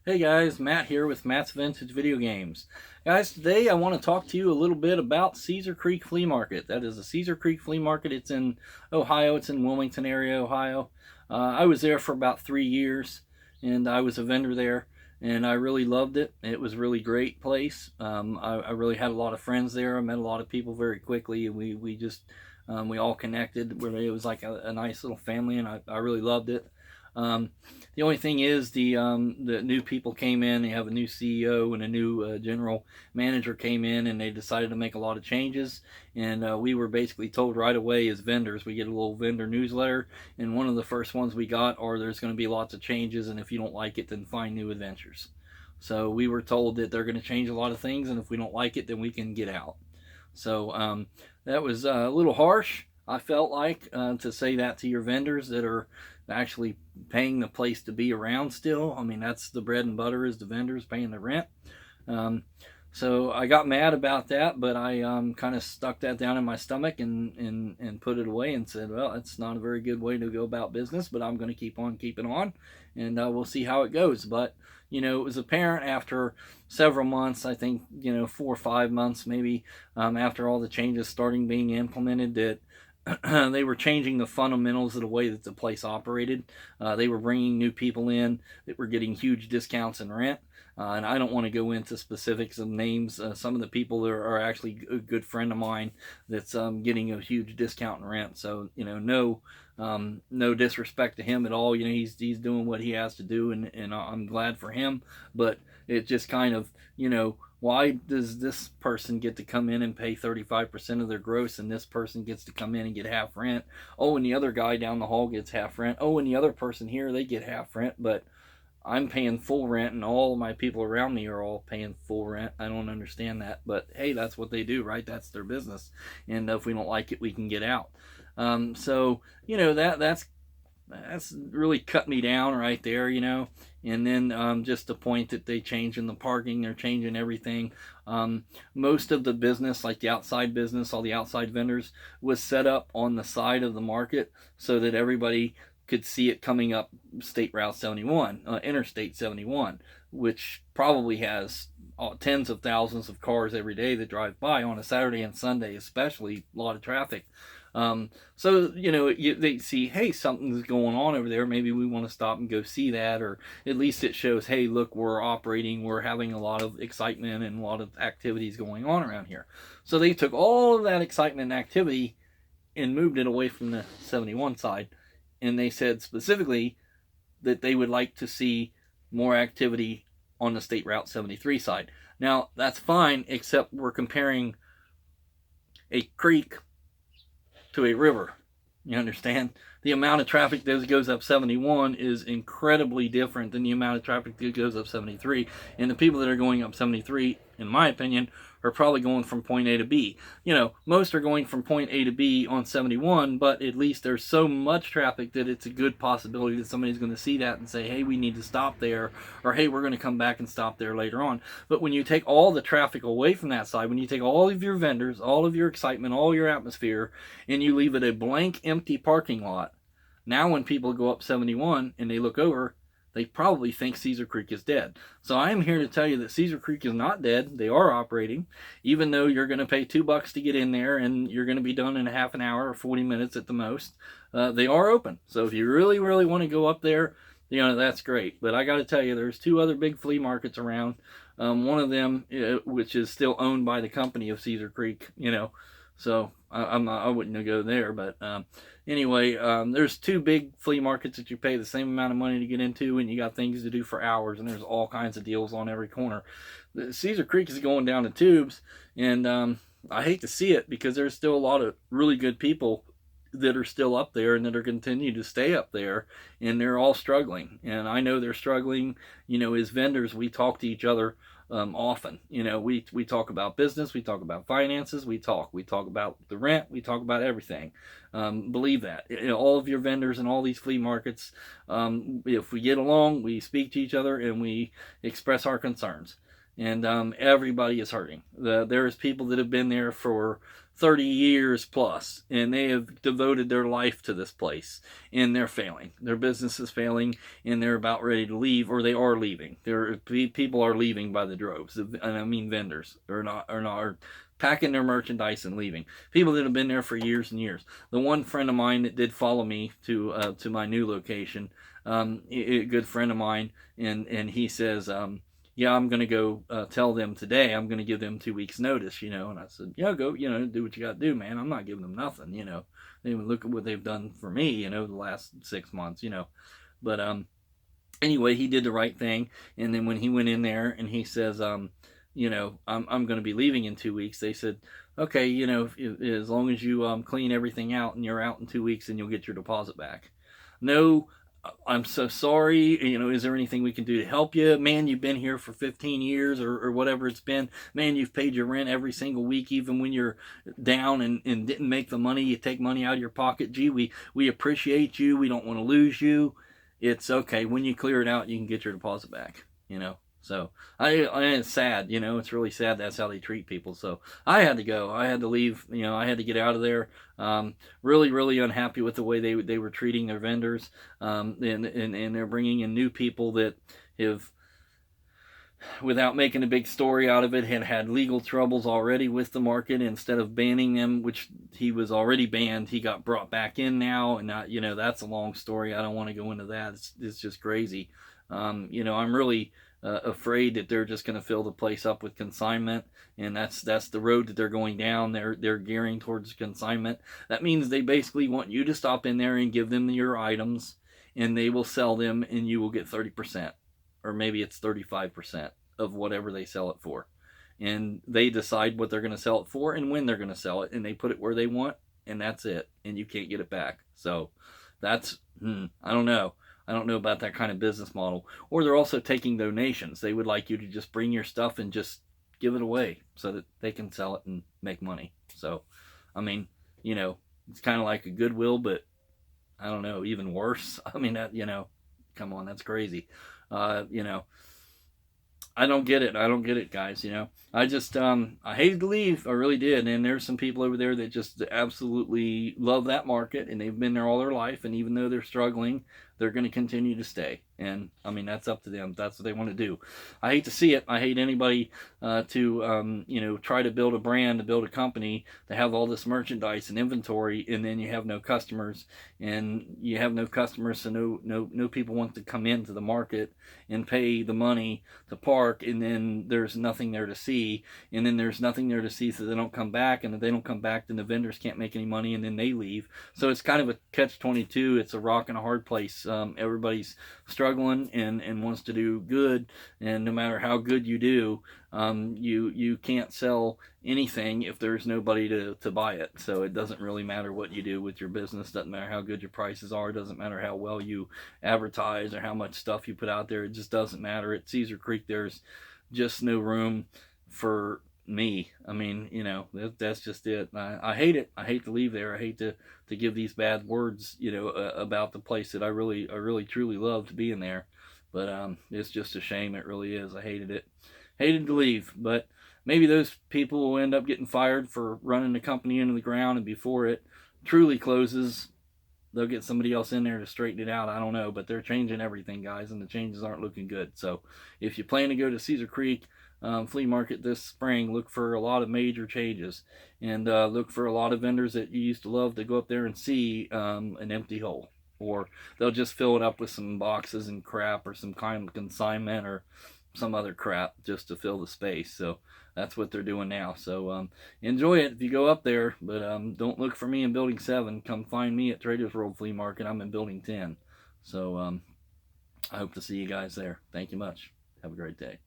Hey guys, Matt here with Matt's Vintage Video Games. Guys, today I want to talk to you a little bit about Cedar Creek Flea Market. That is the Cedar Creek Flea Market. It's in Ohio. It's in Wilmington area, Ohio. I was there for about 3 years, and I was a vendor there, and I really loved it. It was a really great place. I really had a lot of friends there. I met a lot of people very quickly, and we just we all connected. Where it was like a nice little family, and I really loved it. Um, the only thing is the new people came in. They have a new CEO and a new general manager came in, and they decided to make a lot of changes. And we were basically told right away as vendors, we get a little vendor newsletter, and one of the first ones we got are there's going to be lots of changes, and if you don't like it, then find new adventures. So we were told that they're going to change a lot of things, and if we don't like it, then we can get out. So that was a little harsh. I felt like to say that to your vendors that are actually paying the place to be around still. I mean, that's the bread and butter is the vendors paying the rent. Um, so I got mad about that, but I kind of stuck that down in my stomach and put it away and said, well, that's not a very good way to go about business, but I'm going to keep on keeping on, and we'll see how it goes. But it was apparent after several months, I think 4 or 5 months maybe, after all the changes starting being implemented, that they were changing the fundamentals of the way that the place operated. They were bringing new people in that were getting huge discounts in rent. And I don't want to go into specifics of names. Some of the people there are actually a good friend of mine that's getting a huge discount in rent. So no disrespect to him at all. He's doing what he has to do, and I'm glad for him. But it just kind of why does this person get to come in and pay 35% of their gross, and this person gets to come in and get half rent? Oh, and the other guy down the hall gets half rent. Oh, and the other person here, they get half rent, but I'm paying full rent, and all of my people around me are all paying full rent. I don't understand that, but hey, that's what they do, right? That's their business, and if we don't like it, we can get out. So that's really cut me down right there. And then just the point that they changing the parking, they're changing everything. Most of the business, like the outside business, all the outside vendors, was set up on the side of the market so that everybody could see it coming up State Route 71, Interstate 71, which probably has tens of thousands of cars every day that drive by on a Saturday and Sunday, especially a lot of traffic. So they see, hey, something's going on over there. Maybe we want to stop and go see that, or at least it shows, hey, look, we're operating, we're having a lot of excitement and a lot of activities going on around here. So they took all of that excitement and activity and moved it away from the 71 side, and they said specifically that they would like to see more activity on the State Route 73 side. Now that's fine, except we're comparing a creek to a river. You understand? The amount of traffic that goes up 71 is incredibly different than the amount of traffic that goes up 73. And the people that are going up 73, in my opinion, are probably going from point A to B. Most are going from point A to B on 71, but at least there's so much traffic that it's a good possibility that somebody's going to see that and say, hey, we need to stop there, or hey, we're going to come back and stop there later on. But when you take all the traffic away from that side, when you take all of your vendors, all of your excitement, all your atmosphere, and you leave it a blank, empty parking lot, now when people go up 71 and they look over, they probably think Cedar Creek is dead. So I am here to tell you that Cedar Creek is not dead. They are operating, even though you're going to pay $2 to get in there and you're going to be done in a half an hour or 40 minutes at the most. They are open. So if you really, really want to go up there, that's great. But I got to tell you, there's two other big flea markets around. One of them, which is still owned by the company of Cedar Creek, so I wouldn't go there. But anyway, there's two big flea markets that you pay the same amount of money to get into, and you got things to do for hours, and there's all kinds of deals on every corner. The Cedar Creek is going down the tubes, and I hate to see it because there's still a lot of really good people that are still up there and that are continue to stay up there, and they're all struggling. And I know they're struggling. As vendors, we talk to each other often. We talk about business, we talk about finances, we talk about the rent, we talk about everything. Believe that. All of your vendors and all these flea markets, if we get along, we speak to each other and we express our concerns. and everybody is hurting. There's people that have been there for 30 years plus, and they have devoted their life to this place, and they're failing. Their business is failing, and they're about ready to leave, or they are leaving. People are leaving by the droves, and I mean vendors are packing their merchandise and leaving. People that have been there for years and years. The one friend of mine that did follow me to my new location, a good friend of mine, and he says, yeah, I'm going to go tell them today. I'm going to give them 2 weeks notice, you know. And I said, yeah, go, you know, do what you got to do, man. I'm not giving them nothing, you know. They look at what they've done for me, you know, the last 6 months, you know. But anyway, he did the right thing. And then when he went in there and he says, you know, I'm going to be leaving in 2 weeks. They said, okay, you know, as long as you clean everything out and you're out in 2 weeks, and you'll get your deposit back. No, I'm so sorry. You know, is there anything we can do to help you? Man, you've been here for 15 years or whatever it's been. Man, you've paid your rent every single week, even when you're down and didn't make the money. You take money out of your pocket. Gee, we appreciate you. We don't want to lose you. It's okay. When you clear it out, you can get your deposit back, you know. So it's sad, you know, it's really sad that's how they treat people. So I had to go. I had to leave, you know, I had to get out of there. Really, really unhappy with the way they were treating their vendors. And they're bringing in new people that have, without making a big story out of it, had legal troubles already with the market. Instead of banning them, which he was already banned, he got brought back in now. And you know, that's a long story. I don't want to go into that. It's just crazy. You know, I'm really afraid that they're just going to fill the place up with consignment, and that's the road that they're going down. They're gearing towards consignment. That means they basically want you to stop in there and give them your items, and they will sell them, and you will get 30%, or maybe it's 35% of whatever they sell it for. And they decide what they're going to sell it for and when they're going to sell it, and they put it where they want, and that's it, and you can't get it back. So that's I don't know. I don't know about that kind of business model. Or they're also taking donations. They would like you to just bring your stuff and just give it away so that they can sell it and make money. So, I mean, you know, it's kind of like a Goodwill, but I don't know, even worse. I mean, you know, come on, that's crazy. You know, I don't get it. I don't get it, guys. You know, I just I hated to leave. I really did. And there's some people over there that just absolutely love that market, and they've been there all their life. And even though they're struggling, they're going to continue to stay. And I mean, that's up to them. That's what they want to do. I hate to see it. I hate anybody to you know, try to build a brand, to build a company, to have all this merchandise and inventory, and then you have no customers, and you have no customers, so no people want to come into the market and pay the money to park, and then there's nothing there to see, and then there's nothing there to see, so they don't come back, and if they don't come back, then the vendors can't make any money, and then they leave. So it's kind of a catch-22. It's a rock and a hard place. Everybody's struggling and wants to do good, and no matter how good you do, you can't sell anything if there's nobody to buy it. So it doesn't really matter what you do with your business. Doesn't matter how good your prices are. Doesn't matter how well you advertise or how much stuff you put out there. It just doesn't matter. At Caesar Creek, there's just no room for me. I mean, you know, that's just it. I hate it. I hate to leave there. I hate to give these bad words, you know, about the place that I really truly loved being there. But it's just a shame. It really is. I hated it. Hated to leave. But maybe those people will end up getting fired for running the company into the ground, and before it truly closes, they'll get somebody else in there to straighten it out. I don't know, but they're changing everything, guys, and the changes aren't looking good. So if you plan to go to Caesar Creek flea market this spring, look for a lot of major changes, and look for a lot of vendors that you used to love to go up there and see an empty hole, or they'll just fill it up with some boxes and crap, or some kind of consignment, or some other crap just to fill the space. So that's what they're doing now. So enjoy it if you go up there, but don't look for me in building 7. Come find me at Traders World Flea Market. I'm in building 10. So I hope to see you guys there. Thank you much. Have a great day.